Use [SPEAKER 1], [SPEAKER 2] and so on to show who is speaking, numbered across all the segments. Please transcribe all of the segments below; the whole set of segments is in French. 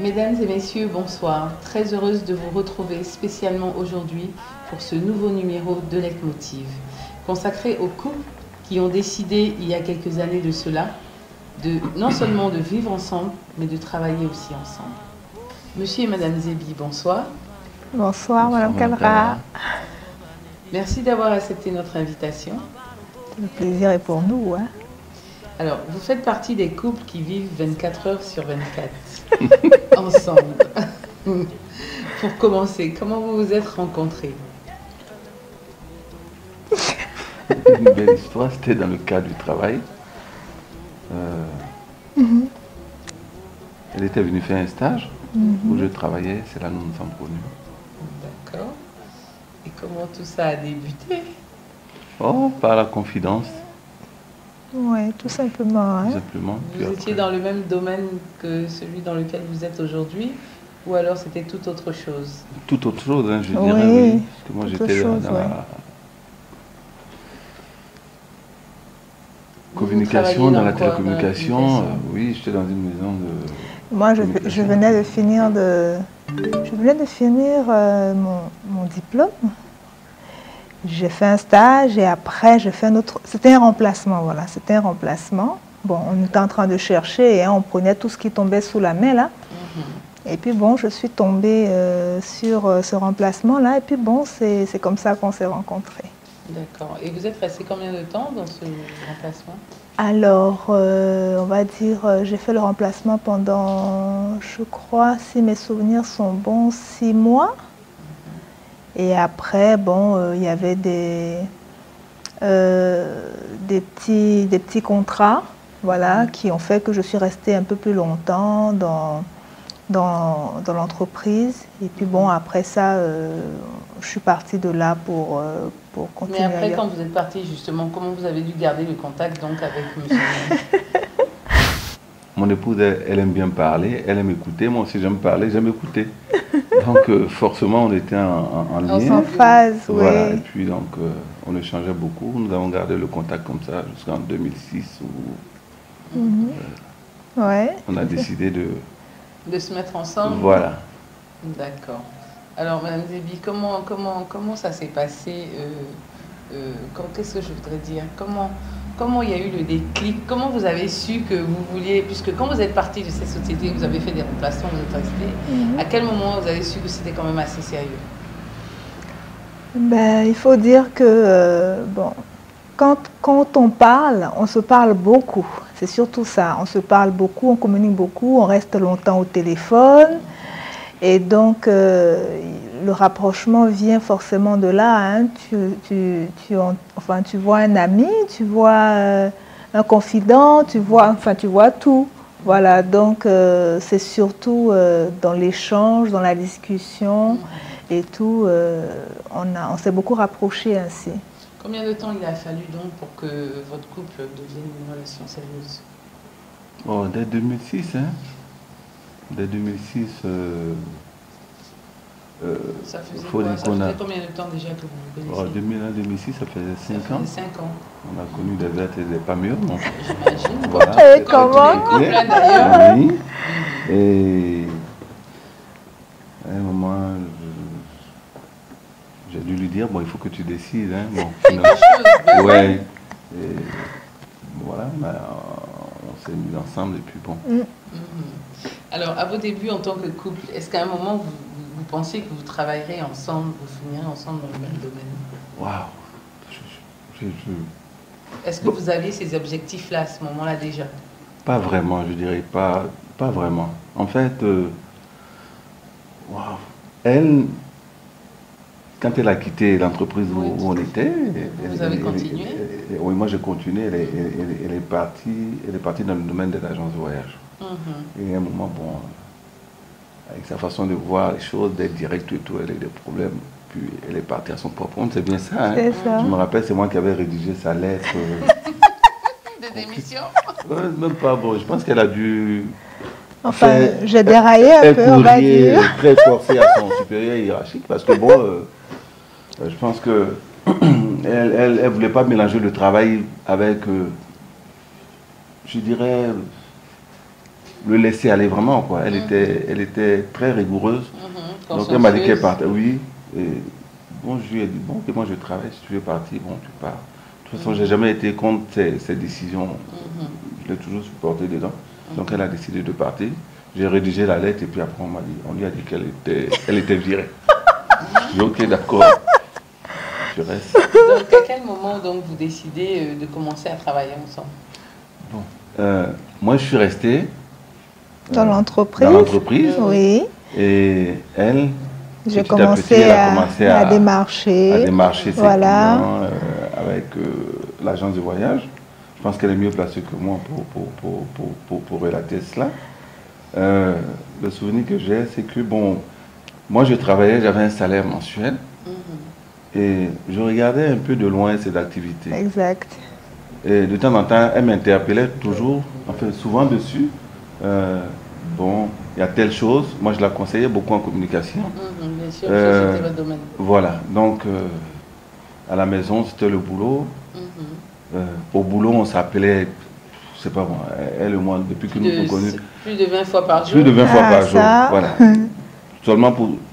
[SPEAKER 1] Mesdames et messieurs, bonsoir. Très heureuse de vous retrouver spécialement aujourd'hui pour ce nouveau numéro de Leitmotiv, consacré aux couples qui ont décidé il y a quelques années de cela, non seulement de vivre ensemble, mais de travailler aussi ensemble. Monsieur et Madame Zébi, bonsoir.
[SPEAKER 2] Bonsoir, Madame Kalra.
[SPEAKER 1] Merci d'avoir accepté notre invitation.
[SPEAKER 2] Le plaisir est pour nous. Hein.
[SPEAKER 1] Alors, vous faites partie des couples qui vivent 24 heures sur 24 ensemble. Pour commencer, comment vous vous êtes rencontrés?
[SPEAKER 3] Une belle histoire, c'était dans le cadre du travail. Elle était venue faire un stage où je travaillais, c'est là que nous nous sommes connus.
[SPEAKER 1] D'accord. Et comment tout ça a débuté?
[SPEAKER 3] Oh, par la confidence.
[SPEAKER 2] Oui, tout simplement. Hein.
[SPEAKER 3] Tout simplement.
[SPEAKER 1] Vous étiez dans le même domaine que celui dans lequel vous êtes aujourd'hui, ou alors c'était tout autre chose?
[SPEAKER 3] Tout autre chose, hein, je dirais, oui. Parce que moi j'étais dans la communication, dans la télécommunication. Oui, j'étais dans une maison de...
[SPEAKER 2] Moi, je venais de finir mon diplôme. J'ai fait un stage et après j'ai fait un autre... C'était un remplacement, voilà. C'était un remplacement. Bon, on était en train de chercher et on prenait tout ce qui tombait sous la main, là. Et puis bon, je suis tombée sur ce remplacement-là. Et puis bon, c'est comme ça qu'on s'est rencontrés.
[SPEAKER 1] D'accord. Et vous êtes resté combien de temps dans ce remplacement?
[SPEAKER 2] Alors, on va dire, j'ai fait le remplacement pendant, je crois, si mes souvenirs sont bons, 6 mois. Et après, bon, il y avait des petits contrats, voilà, qui ont fait que je suis restée un peu plus longtemps dans l'entreprise. Et puis bon, après ça, je suis partie de là pour continuer.
[SPEAKER 1] Mais après, quand vous êtes partie, justement, comment vous avez dû garder le contact donc avec monsieur?
[SPEAKER 3] Mon épouse, elle aime bien parler, elle aime écouter. Moi aussi, j'aime parler, j'aime écouter. Donc, forcément, on était en lien.
[SPEAKER 2] En phase, oui.
[SPEAKER 3] Voilà, et puis donc, on échangeait beaucoup. Nous avons gardé le contact comme ça jusqu'en 2006 où on a décidé
[SPEAKER 1] de se mettre ensemble.
[SPEAKER 3] Voilà.
[SPEAKER 1] D'accord. Alors, Madame Zébi, comment ça s'est passé? Qu'est-ce que je voudrais dire? Comment il y a eu le déclic? Comment vous avez su que vous vouliez, puisque quand vous êtes parti de cette société, vous avez fait des remplacements, vous êtes resté, à quel moment vous avez su que c'était quand même assez sérieux?
[SPEAKER 2] Ben, il faut dire que, bon, quand on parle, on se parle beaucoup. C'est surtout ça. On se parle beaucoup, on communique beaucoup, on reste longtemps au téléphone. Et donc, le rapprochement vient forcément de là. Hein. Tu vois un ami, tu vois un confident, tu vois tout. Voilà, donc c'est surtout dans l'échange, dans la discussion et tout, on s'est beaucoup rapprochés ainsi.
[SPEAKER 1] Combien de temps il a fallu donc pour que votre couple devienne une relation sérieuse?
[SPEAKER 3] Oh, dès 2006, hein. Dès 2006,
[SPEAKER 1] ça faisait quoi? Ça faisait combien de temps déjà que vous vous connaissez?
[SPEAKER 3] 2001-2006, ça faisait 5 ans.
[SPEAKER 1] Ça faisait 5 ans.
[SPEAKER 3] On a connu des vertes et des pas mûres.
[SPEAKER 1] J'imagine.
[SPEAKER 3] Voilà.
[SPEAKER 2] Et comment?
[SPEAKER 1] D'ailleurs.
[SPEAKER 3] Oui. Et à un moment, j'ai dû lui dire, bon, il faut que tu décides. Hein. Bon, finalement, ouais. Et voilà, on s'est mis ensemble et puis bon.
[SPEAKER 1] Alors, à vos débuts en tant que couple, est-ce qu'à un moment, vous pensiez que vous travaillerez ensemble, vous finirez ensemble dans le même domaine?
[SPEAKER 3] Waouh!
[SPEAKER 1] Est-ce que vous aviez ces objectifs-là à ce moment-là déjà?
[SPEAKER 3] Pas vraiment, je dirais, pas vraiment. En fait, waouh! Elle, quand elle a quitté l'entreprise où on était...
[SPEAKER 1] Vous avez continué?
[SPEAKER 3] Oui, moi j'ai continué. Elle est partie dans le domaine de l'agence de voyage. Et à un moment, bon, avec sa façon de voir les choses, d'être direct et tout, elle a eu des problèmes. Puis elle est partie à son propre compte, c'est bien ça. Hein?
[SPEAKER 2] C'est ça.
[SPEAKER 3] Je me rappelle, c'est moi qui avais rédigé sa lettre.
[SPEAKER 1] l'émission.
[SPEAKER 3] Même pas, bon, je pense qu'elle a dû...
[SPEAKER 2] Enfin, j'ai déraillé un peu, on va dire.
[SPEAKER 3] Très forcé à son supérieur hiérarchique, parce que bon, je pense que elle voulait pas mélanger le travail avec, je dirais, le laisser aller vraiment, quoi. Elle était très rigoureuse. Donc elle m'a dit qu'elle partait, oui. Et bon, je lui ai dit, bon, que moi je travaille, si tu veux partir, bon, tu pars. De toute façon, j'ai jamais été contre ses décisions. Je l'ai toujours supporté dedans. Donc elle a décidé de partir. J'ai rédigé la lettre et puis après on lui a dit qu'elle était virée. J'ai dit ok, d'accord. Je reste.
[SPEAKER 1] Donc à quel moment donc vous décidez de commencer à travailler ensemble?
[SPEAKER 3] Bon, moi je suis resté
[SPEAKER 2] Dans l'entreprise.
[SPEAKER 3] Dans l'entreprise.
[SPEAKER 2] Oui.
[SPEAKER 3] Et elle,
[SPEAKER 2] j'ai
[SPEAKER 3] commencé
[SPEAKER 2] à démarcher.
[SPEAKER 3] À démarcher ses
[SPEAKER 2] voilà.
[SPEAKER 3] clients avec l'agence de voyage. Je pense qu'elle est mieux placée que moi pour relater cela. Le souvenir que j'ai, c'est que, bon, moi je travaillais, j'avais un salaire mensuel et je regardais un peu de loin ces activités.
[SPEAKER 2] Exact.
[SPEAKER 3] Et de temps en temps, elle m'interpellait toujours, enfin souvent dessus. Bon, il y a telle chose, moi je la conseillais beaucoup en communication.
[SPEAKER 1] Bien sûr, c'était votre domaine.
[SPEAKER 3] Voilà, donc à la maison c'était le boulot. Au boulot on s'appelait, je sais pas moi, elle et moi, depuis que nous sommes connus.
[SPEAKER 1] Plus de 20 fois par jour.
[SPEAKER 3] Plus de 20 fois par jour,
[SPEAKER 2] ça.
[SPEAKER 3] voilà.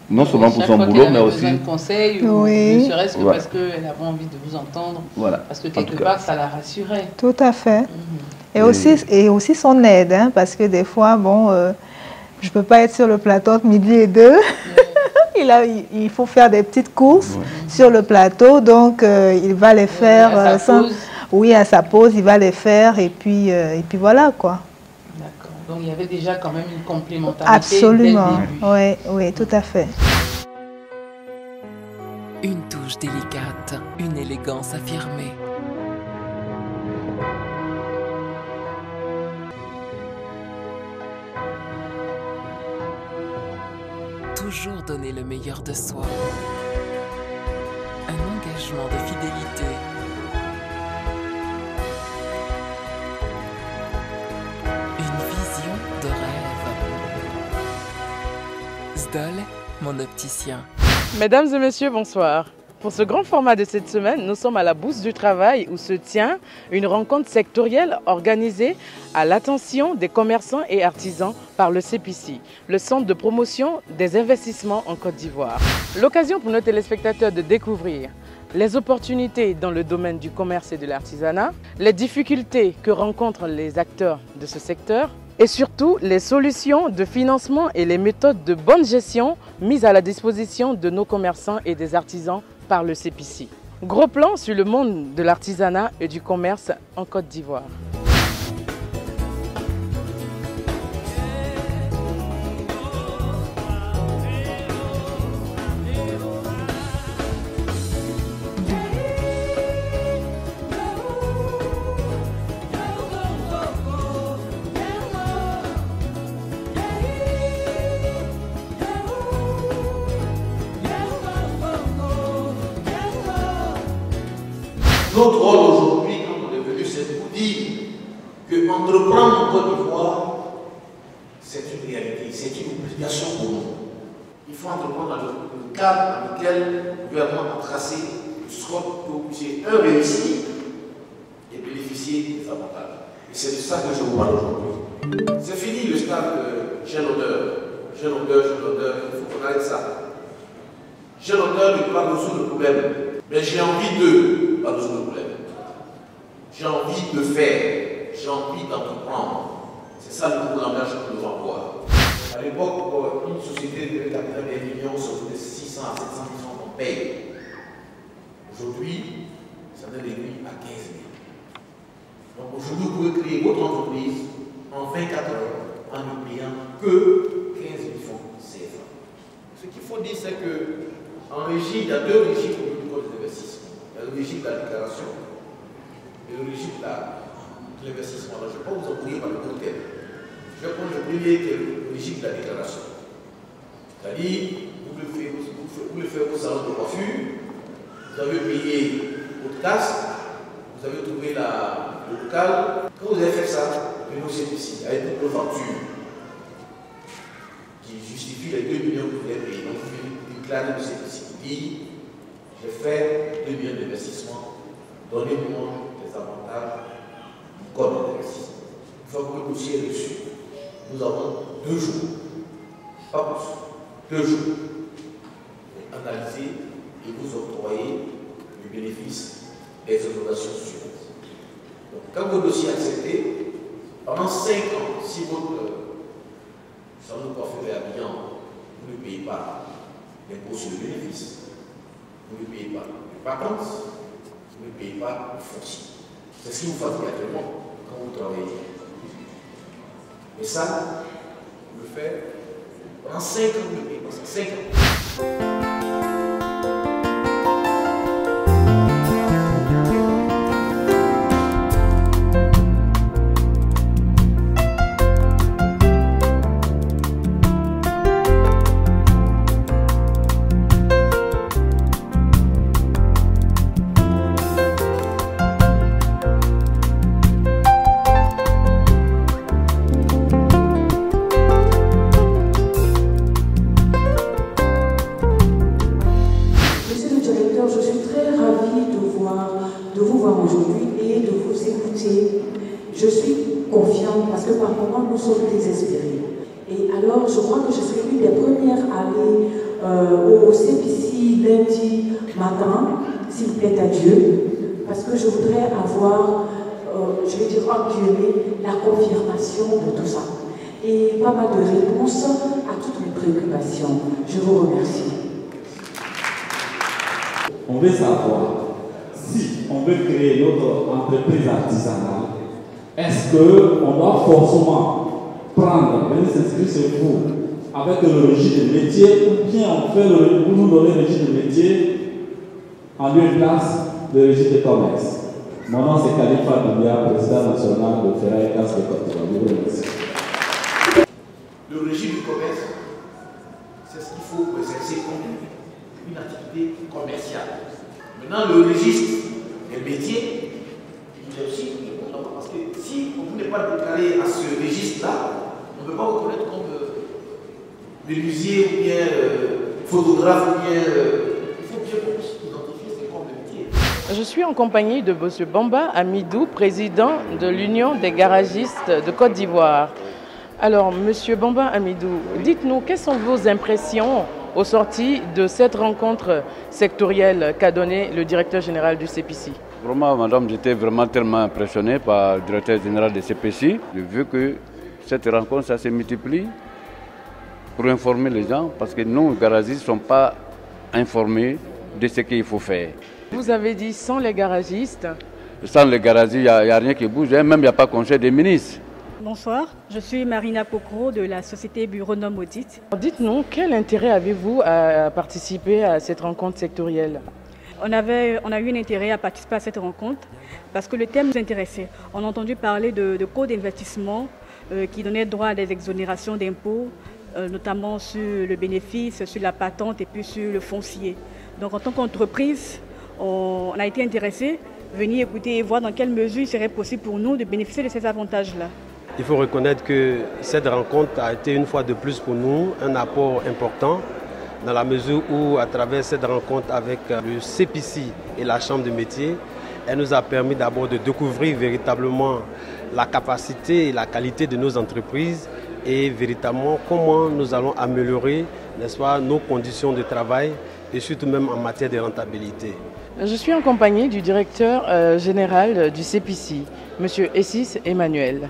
[SPEAKER 3] Non seulement pour son boulot, mais aussi...
[SPEAKER 1] besoin de conseils, ou ne serait-ce que parce qu'elle avait envie de vous entendre.
[SPEAKER 3] Voilà.
[SPEAKER 1] Parce que quelque part, ça la rassurait.
[SPEAKER 2] Tout à fait. Et aussi son aide, hein, parce que des fois, bon, je ne peux pas être sur le plateau entre midi et 2. Il faut faire des petites courses sur le plateau, donc il va les faire
[SPEAKER 1] à sa pause.
[SPEAKER 2] Oui, à sa pause, il va les faire et puis voilà quoi.
[SPEAKER 1] D'accord. Donc il y avait déjà quand même une complémentarité.
[SPEAKER 2] Absolument, oui, oui, tout à fait.
[SPEAKER 4] Une touche délicate, une élégance affirmée. Toujours donner le meilleur de soi. Un engagement de fidélité. Une vision de rêve. Zdol, mon opticien.
[SPEAKER 5] Mesdames et messieurs, bonsoir. Pour ce grand format de cette semaine, nous sommes à la Bourse du Travail où se tient une rencontre sectorielle organisée à l'attention des commerçants et artisans par le CPC, le Centre de promotion des investissements en Côte d'Ivoire. L'occasion pour nos téléspectateurs de découvrir les opportunités dans le domaine du commerce et de l'artisanat, les difficultés que rencontrent les acteurs de ce secteur, et surtout les solutions de financement et les méthodes de bonne gestion mises à la disposition de nos commerçants et des artisans par le CPC. Gros plan sur le monde de l'artisanat et du commerce en Côte d'Ivoire.
[SPEAKER 6] Notre rôle aujourd'hui, quand on est venu, c'est de vous dire que entreprendre en Côte d'Ivoire, c'est une réalité, c'est une obligation pour nous. Il faut entreprendre dans le cadre dans lequel le gouvernement a tracé le scope pour que vous puissiez, réussir et bénéficier des avantages. Et c'est de ça que je vous parle aujourd'hui. C'est fini le stade de j'ai l'odeur, il faut qu'on arrête ça. J'ai l'odeur de ne pas résoudre le problème, mais j'ai envie de pas résoudre le problème. J'ai envie de faire, j'ai envie d'entreprendre. C'est ça le langage que nous devons avoir. À l'époque, une société devait capitaliser des millions, ça coûtait 600 à 700 millions qu'on paye. Aujourd'hui, ça donne réduit à 15 000. Donc aujourd'hui, vous pouvez créer votre entreprise en 24 heures en ne payant que 15 000 francs CFA. Ce qu'il faut dire, c'est qu'en régime, il y a deux régimes au niveau du code des investissements. Il y a le régime de la déclaration et le régime de l'investissement. Je ne vais pas vous embrouiller par le même thème. Je vais prendre le premier qui est le régime de la déclaration. C'est-à-dire, vous voulez faire vos salons de coiffure, vous avez payé votre casque, vous avez trouvé la local. Quand vous avez fait ça, venez au CPC avec toutes vos factures qui justifient les 2 millions que vous avez payés. Donc vous déclarez au CPC. Vous dites, j'ai fait 2 millions d'investissements, donnez-moi des avantages du code d'investissement. Une fois que le dossier est reçu, nous avons 2 jours, pas plus, 2 jours, pour analyser et vous octroyer le bénéfice des exonérations suivantes. Donc, quand votre dossier est accepté, pendant 5 ans, si votre salon de coiffure est habillant, vous ne payez pas l'impôt sur le bénéfice, vous ne payez pas les vacances, vous ne payez pas le foncier. C'est ce que vous faites actuellement quand vous travaillez. Et ça, vous le faites pendant 5 ans, vous ne payez pas ça. 5 ans.
[SPEAKER 7] Je suis confiante parce que par moments nous sommes désespérés. Et alors je crois que je serai l'une des premières à aller au CPC lundi matin, s'il plaît à Dieu, parce que je voudrais avoir, je vais dire en guillemets, la confirmation de tout ça. Et pas mal de réponses à toutes mes préoccupations. Je vous remercie.
[SPEAKER 8] On veut savoir si on veut créer notre entreprise artisanale. Est-ce qu'on doit forcément venir s'inscrire chez vous avec le registre de métier ou bien on fait vous nous donner le registre de métier en lieu et place de registre de commerce? Mon nom c'est Khalifa Doumbia, président national de Ferraille Casse de Côte d'Ivoire.
[SPEAKER 6] Le registre du commerce, c'est ce qu'il faut exercer comme une activité commerciale. Maintenant, le registre des métiers, il est aussi important parce que si vous n'êtes pas déclaré à ce registre-là, on ne peut pas vous reconnaître comme menuisier ou bien photographe ou bien. Il faut bien qu'on puisse identifier ces corps de métier.
[SPEAKER 5] Je suis en compagnie de M. Bamba Amidou, président de l'Union des garagistes de Côte d'Ivoire. Alors, M. Bamba Amidou, dites-nous, quelles sont vos impressions au sorti de cette rencontre sectorielle qu'a donnée le directeur général du CPC?
[SPEAKER 9] Vraiment, madame, j'étais vraiment tellement impressionné par le directeur général du CPC. J'ai vu que cette rencontre, ça se multiplie pour informer les gens, parce que nous, garagistes, ne sommes pas informés de ce qu'il faut faire.
[SPEAKER 5] Vous avez dit sans les garagistes?
[SPEAKER 9] Sans les garagistes, il n'y a rien qui bouge, même il n'y a pas conseil des ministres.
[SPEAKER 10] Bonsoir, je suis Marina Pocro de la société Bureau-Nom Audit.
[SPEAKER 5] Dites-nous, quel intérêt avez-vous à participer à cette rencontre sectorielle?
[SPEAKER 10] On a eu un intérêt à participer à cette rencontre parce que le thème nous intéressait. On a entendu parler de codes d'investissement qui donnaient droit à des exonérations d'impôts, notamment sur le bénéfice, sur la patente et puis sur le foncier. Donc en tant qu'entreprise, on a été intéressés, venir écouter et voir dans quelle mesure il serait possible pour nous de bénéficier de ces avantages-là.
[SPEAKER 11] Il faut reconnaître que cette rencontre a été une fois de plus pour nous un apport important dans la mesure où, à travers cette rencontre avec le CPC et la Chambre de métier, elle nous a permis d'abord de découvrir véritablement la capacité et la qualité de nos entreprises et véritablement comment nous allons améliorer, n'est-ce pas, nos conditions de travail et surtout même en matière de rentabilité.
[SPEAKER 5] Je suis en compagnie du directeur général du CPC, M. Essis Emmanuel.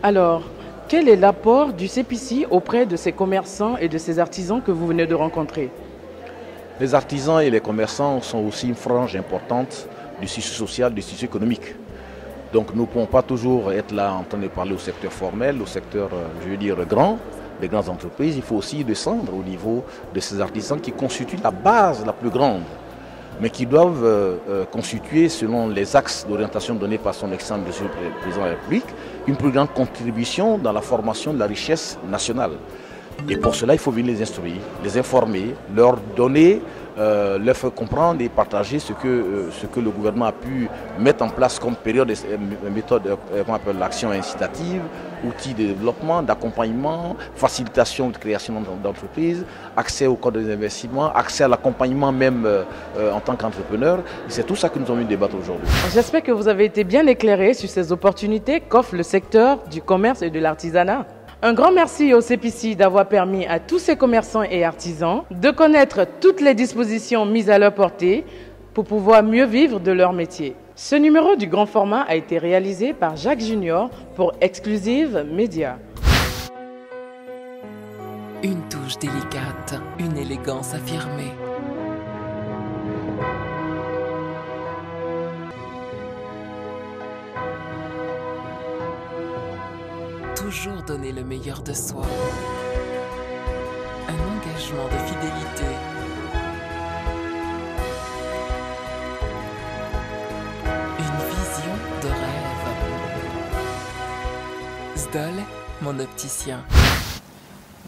[SPEAKER 5] Alors, quel est l'apport du CPC auprès de ces commerçants et de ces artisans que vous venez de rencontrer?
[SPEAKER 12] Les artisans et les commerçants sont aussi une frange importante du tissu social, du tissu économique. Donc nous ne pouvons pas toujours être là en train de parler au secteur formel, au secteur, je veux dire, grand, des grandes entreprises. Il faut aussi descendre au niveau de ces artisans qui constituent la base la plus grande, mais qui doivent constituer, selon les axes d'orientation donnés par son Excellence Monsieur le Président de la République, une plus grande contribution dans la formation de la richesse nationale. Et pour cela, il faut venir les instruire, les informer, leur donner leur faire comprendre et partager ce que le gouvernement a pu mettre en place comme période, méthode, qu'on appelle l'action incitative, outils de développement, d'accompagnement, facilitation de création d'entreprises, accès au code des investissements, accès à l'accompagnement même en tant qu'entrepreneur. C'est tout ça que nous avons eu débattre aujourd'hui.
[SPEAKER 5] J'espère que vous avez été bien éclairés sur ces opportunités qu'offre le secteur du commerce et de l'artisanat. Un grand merci au CPC d'avoir permis à tous ces commerçants et artisans de connaître toutes les dispositions mises à leur portée pour pouvoir mieux vivre de leur métier. Ce numéro du grand format a été réalisé par Jacques Junior pour Exclusive Média.
[SPEAKER 4] Une touche délicate, une élégance affirmée. Toujours donner le meilleur de soi. Un engagement de fidélité. Une vision de rêve. Zdol, mon opticien.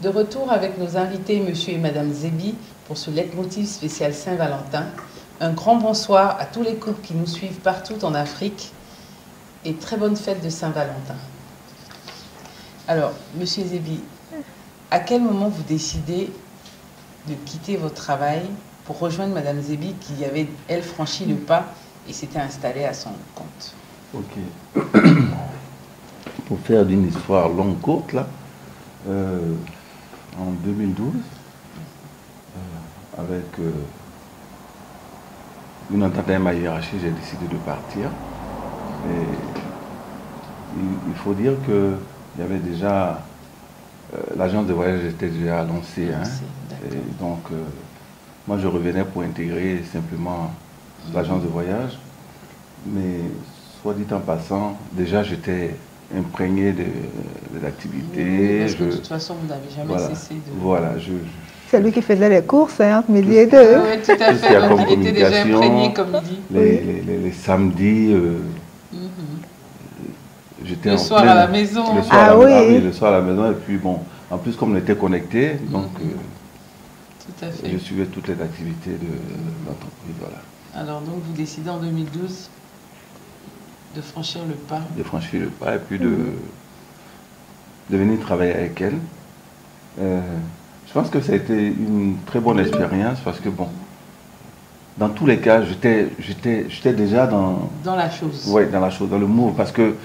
[SPEAKER 1] De retour avec nos invités, monsieur et madame Zebi, pour ce leitmotiv spécial Saint-Valentin. Un grand bonsoir à tous les couples qui nous suivent partout en Afrique et très bonne fête de Saint-Valentin. Alors, monsieur Zebi, à quel moment vous décidez de quitter votre travail pour rejoindre madame Zebi qui avait, elle, franchi le pas et s'était installée à son compte?
[SPEAKER 3] Ok. Pour faire d'une histoire longue courte, là, en 2012, avec une entente avec ma hiérarchie, j'ai décidé de partir. Et il faut dire que il y avait déjà, l'agence de voyage était déjà lancée. Hein, et donc, moi, je revenais pour intégrer simplement l'agence de voyage. Mais, soit dit en passant, déjà, j'étais imprégné de l'activité.
[SPEAKER 1] Parce que de toute façon, vous n'avez jamais cessé de...
[SPEAKER 3] Voilà,
[SPEAKER 2] c'est lui qui faisait les courses, hein, entre midi et deux.
[SPEAKER 1] Oui, tout à fait. Donc, il était déjà imprégné, comme il dit.
[SPEAKER 3] Les samedis...
[SPEAKER 1] Le soir à la maison.
[SPEAKER 3] Le soir, le soir à la maison. Et puis bon, en plus comme on était connectés, donc
[SPEAKER 1] tout à fait.
[SPEAKER 3] Je suivais toutes les activités de l'entreprise. Voilà.
[SPEAKER 1] Alors donc vous décidez en 2012 de franchir le pas.
[SPEAKER 3] De franchir le pas et puis de venir travailler avec elle. Je pense que ça a été une très bonne expérience parce que bon, dans tous les cas, j'étais déjà dans
[SPEAKER 1] la chose.
[SPEAKER 3] Oui, dans la chose, dans le move, parce que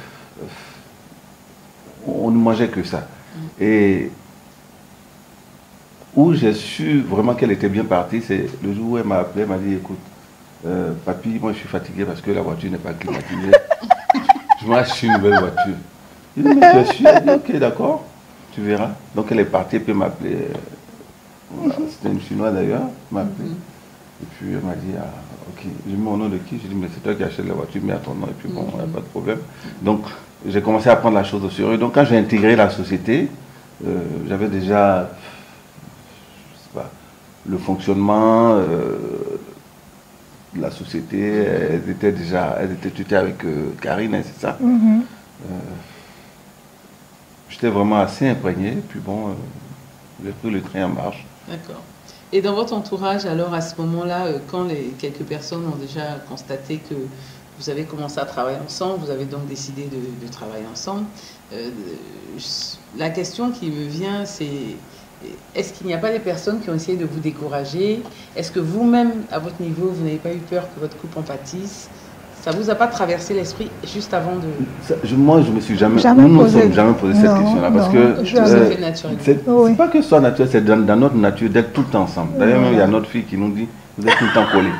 [SPEAKER 3] on ne mangeait que ça. Et où j'ai su vraiment qu'elle était bien partie, c'est le jour où elle m'a appelé, elle m'a dit, écoute, papy, moi je suis fatigué parce que la voiture n'est pas climatisée. Je m'achète une nouvelle voiture. Je dis, mais tu es sûr? Elle dit, ok, d'accord, tu verras. Donc elle est partie, puis elle m'a appelé, c'était une Chinoise d'ailleurs, elle m'a appelé. Et puis elle m'a dit, ah, ok, j'ai mis mon nom de qui? J'ai dit, mais c'est toi qui achètes la voiture, mets à ton nom, et puis bon, il n'y a pas de problème. Donc j'ai commencé à prendre la chose au sérieux. Donc quand j'ai intégré la société, j'avais déjà, je sais pas, le fonctionnement de la société, elles étaient tutées avec Karine, hein, c'est ça. J'étais vraiment assez imprégné, et puis bon, j'ai pris le train en marche.
[SPEAKER 1] D'accord. Et dans votre entourage, alors à ce moment-là, quand quelques personnes ont déjà constaté que vous avez commencé à travailler ensemble, vous avez donc décidé de travailler ensemble, la question qui me vient, c'est est-ce qu'il n'y a pas des personnes qui ont essayé de vous décourager? Est-ce que vous-même, à votre niveau, vous n'avez pas eu peur que votre couple en pâtisse? Ça ne vous a pas traversé l'esprit juste avant de...
[SPEAKER 3] Moi, je ne me suis jamais posé cette question-là. Parce que c'est pas que ce soit naturel, c'est dans notre nature d'être tout le temps ensemble. D'ailleurs, même il y a notre fille qui nous dit, vous êtes tout le temps collés.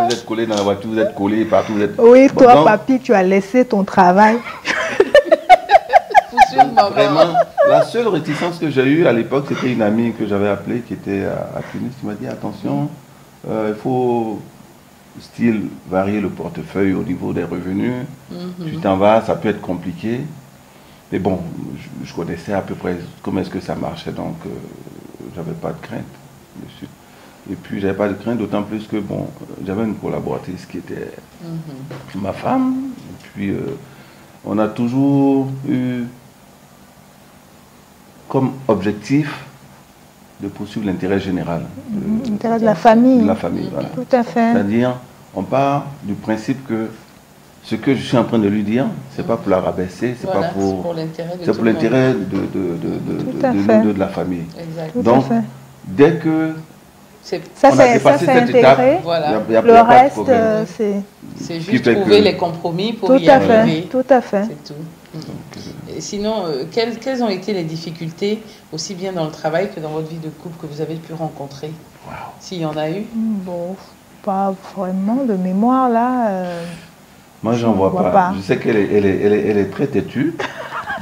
[SPEAKER 3] Vous êtes collés dans la voiture, vous êtes collés partout.
[SPEAKER 2] Oui, toi, papy, tu as laissé ton travail.
[SPEAKER 3] Vraiment, la seule réticence que j'ai eue à l'époque, c'était une amie que j'avais appelée qui était à Tunis, qui m'a dit, attention, il faut... style varier le portefeuille au niveau des revenus. Tu t'en vas, ça peut être compliqué. Mais bon, je connaissais à peu près comment est-ce que ça marchait, donc j'avais pas de crainte dessus. Et puis j'avais pas de crainte, d'autant plus que bon, j'avais une collaboratrice qui était ma femme. Et puis on a toujours eu comme objectif de poursuivre l'intérêt général.
[SPEAKER 2] L'intérêt de la famille.
[SPEAKER 3] De la famille, voilà.
[SPEAKER 2] Tout à fait.
[SPEAKER 3] C'est-à-dire, on part du principe que ce que je suis en train de lui dire, c'est pas pour la rabaisser, c'est
[SPEAKER 1] Voilà,
[SPEAKER 3] pas pour...
[SPEAKER 1] c'est pour l'intérêt
[SPEAKER 3] de la famille.
[SPEAKER 1] Exact.
[SPEAKER 3] Donc, dès que
[SPEAKER 2] ça,
[SPEAKER 3] on a dépassé cette étape,
[SPEAKER 1] voilà.
[SPEAKER 3] il y a
[SPEAKER 2] le reste,
[SPEAKER 1] c'est juste trouver les compromis pour
[SPEAKER 2] tout
[SPEAKER 1] y
[SPEAKER 2] à
[SPEAKER 1] arriver.
[SPEAKER 2] Fait, tout à fait.
[SPEAKER 1] C'est tout. Et sinon, quelles ont été les difficultés, aussi bien dans le travail que dans votre vie de couple, que vous avez pu rencontrer? S'il y en a eu?
[SPEAKER 2] Bon, pas vraiment de mémoire là.
[SPEAKER 3] Moi, j'en vois pas. Je sais qu'elle est très têtue.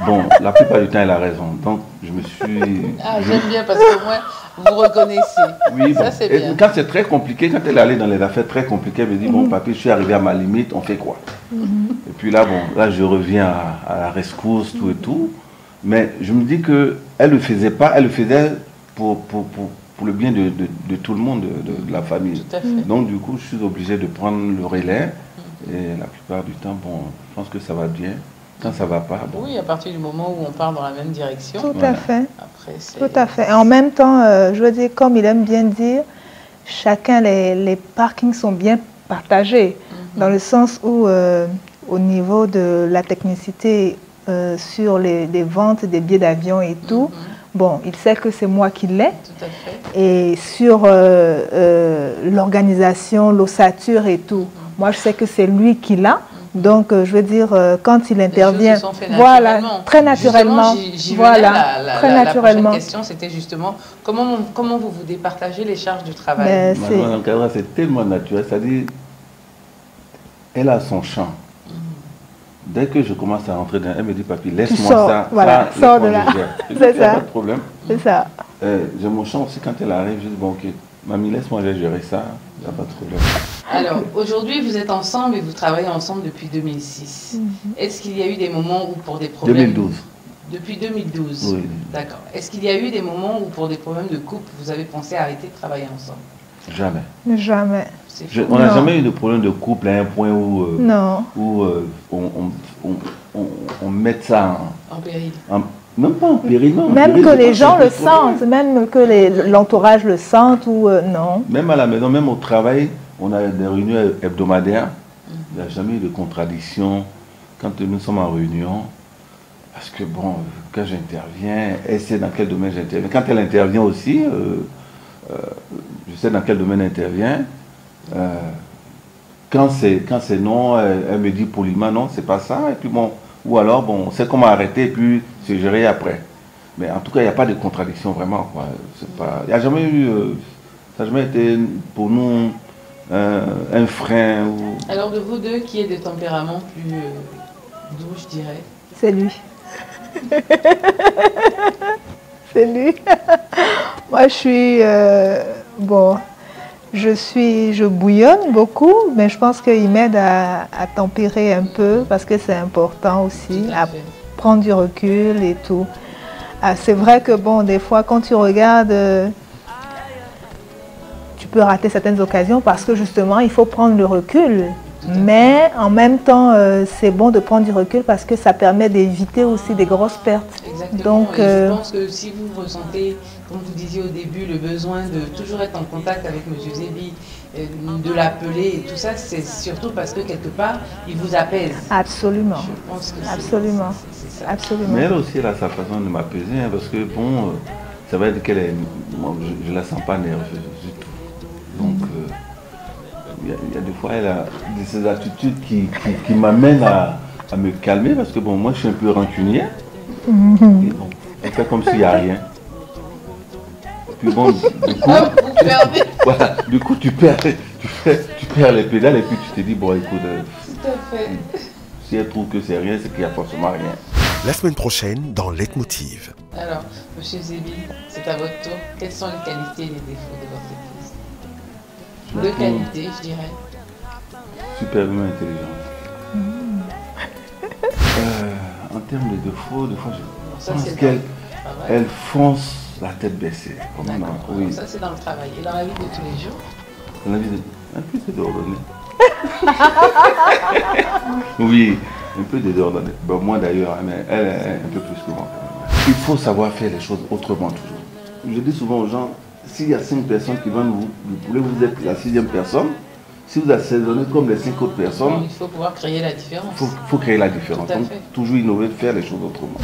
[SPEAKER 3] Bon, la plupart du temps, elle a raison. Donc, je me suis...
[SPEAKER 1] Ah, j'aime bien parce que moi, vous reconnaissez.
[SPEAKER 3] Oui,
[SPEAKER 1] ça, c'est bien.
[SPEAKER 3] Quand c'est très compliqué, quand elle est allée dans les affaires très compliquées, elle me dit, bon, papi, je suis arrivé à ma limite, on fait quoi? Et puis là, bon, là, je reviens à la rescousse, tout et tout. Mais je me dis qu'elle ne le faisait pas, elle le faisait pour le bien de tout le monde, de la famille.
[SPEAKER 1] Tout à fait.
[SPEAKER 3] Donc, du coup, je suis obligé de prendre le relais. Et la plupart du temps, bon, je pense que ça va bien. Quand ça ne va pas, bon.
[SPEAKER 1] Oui, à partir du moment où on part dans la même direction.
[SPEAKER 2] Tout à fait.
[SPEAKER 1] Après,
[SPEAKER 2] tout à fait. Et en même temps, je veux dire, comme il aime bien dire, chacun, les parkings sont bien partagés. Dans le sens où, au niveau de la technicité sur les ventes des billets d'avion et tout, bon, il sait que c'est moi qui l'ai.
[SPEAKER 1] Tout à fait.
[SPEAKER 2] Et sur l'organisation, l'ossature et tout, moi je sais que c'est lui qui l'a. Donc, je veux dire, quand il intervient, voilà, très naturellement,
[SPEAKER 1] voilà, très naturellement. La prochaine question, c'était justement comment vous départagez les charges du travail.
[SPEAKER 3] Madame Kadra, c'est tellement naturel, c'est-à-dire, elle a son champ. Dès que je commence à rentrer dedans, elle me dit, papi, laisse-moi ça.
[SPEAKER 2] Voilà, sors de là. C'est ça.
[SPEAKER 3] Pas de problème.
[SPEAKER 2] C'est ça.
[SPEAKER 3] J'ai mon champ aussi, quand elle arrive, je dis, bon, ok, mamie, laisse-moi gérer ça, il n'y a pas de problème.
[SPEAKER 1] Alors, aujourd'hui, vous êtes ensemble et vous travaillez ensemble depuis 2006. Est-ce qu'il y a eu des moments où, pour des problèmes...
[SPEAKER 3] 2012.
[SPEAKER 1] Depuis 2012.
[SPEAKER 3] Oui.
[SPEAKER 1] D'accord. Est-ce qu'il y a eu des moments où, pour des problèmes de couple, vous avez pensé à arrêter de travailler ensemble?
[SPEAKER 3] Jamais.
[SPEAKER 2] Jamais.
[SPEAKER 3] On n'a jamais eu de problème de couple à un point où, on met ça
[SPEAKER 1] en péril.
[SPEAKER 3] Même pas en péril, non.
[SPEAKER 2] Même que les gens le sentent, même que l'entourage le sente ou non.
[SPEAKER 3] Même à la maison, même au travail, on a des réunions hebdomadaires. Il n'y a jamais eu de contradiction quand nous sommes en réunion. Parce que bon, quand j'interviens, elle sait dans quel domaine j'interviens. Quand elle intervient aussi, je sais dans quel domaine elle intervient. Quand c'est non, elle me dit poliment non, c'est pas ça. Et puis bon, ou alors bon, on sait comment arrêter et puis c'est géré après. Mais en tout cas, il n'y a pas de contradiction vraiment, quoi. Il n'y a jamais eu, ça n'a jamais été pour nous un frein.
[SPEAKER 1] Alors de vous deux, qui est de tempérament plus doux, je dirais?
[SPEAKER 2] C'est lui. C'est lui. Moi, je suis bon. Je bouillonne beaucoup, mais je pense qu'il m'aide à tempérer un peu parce que c'est important aussi, à prendre du recul et tout. C'est vrai que bon, des fois, quand tu regardes, tu peux rater certaines occasions parce que justement, il faut prendre le recul. Mais en même temps, c'est bon de prendre du recul parce que ça permet d'éviter aussi des grosses pertes.
[SPEAKER 1] Exactement.
[SPEAKER 2] Donc,
[SPEAKER 1] je pense que si vous ressentez, comme vous disiez au début, le besoin de toujours être en contact avec M. Zébi, de l'appeler et tout ça, c'est surtout parce que quelque part, il vous apaise.
[SPEAKER 2] Absolument.
[SPEAKER 1] Je pense que
[SPEAKER 2] absolument.
[SPEAKER 1] C'est ça.
[SPEAKER 2] Absolument.
[SPEAKER 3] Mais elle aussi, elle a sa façon de m'apaiser, hein, parce que bon, ça va être qu'elle est, je ne la sens pas nerveuse du tout. Donc, il y a des fois, elle a ces attitudes qui m'amènent à me calmer, parce que bon, moi, je suis un peu rancunier. Et bon, elle fait comme s'il n'y a rien. Et puis bon, du coup, tu perds les pédales et puis tu te dis, bon, écoute, si elle trouve que c'est rien, c'est qu'il n'y a forcément rien.
[SPEAKER 13] La semaine prochaine, dans Leitmotiv.
[SPEAKER 1] Alors, M. Zébi, c'est à votre tour. Quelles sont les qualités et les défauts de votre épouse? Deux qualités, je dirais.
[SPEAKER 3] Superbement intelligente. En termes de défauts, des fois, je pense qu'elle fonce la tête baissée.
[SPEAKER 1] Oui. Ça, c'est dans le travail. Et dans la vie de tous les jours?
[SPEAKER 3] Dans la vie de... Un peu désordonné. Oui, un peu désordonné. Bon, moi d'ailleurs, mais elle est un peu plus que moi. Il faut savoir faire les choses autrement toujours. je dis souvent aux gens, s'il y a 5 personnes qui vont vous êtes la 6e personne. Si vous assaisonnez comme les 5 autres personnes,
[SPEAKER 1] il faut pouvoir créer la différence.
[SPEAKER 3] Il faut créer la différence. Donc, toujours innover, faire les choses autrement.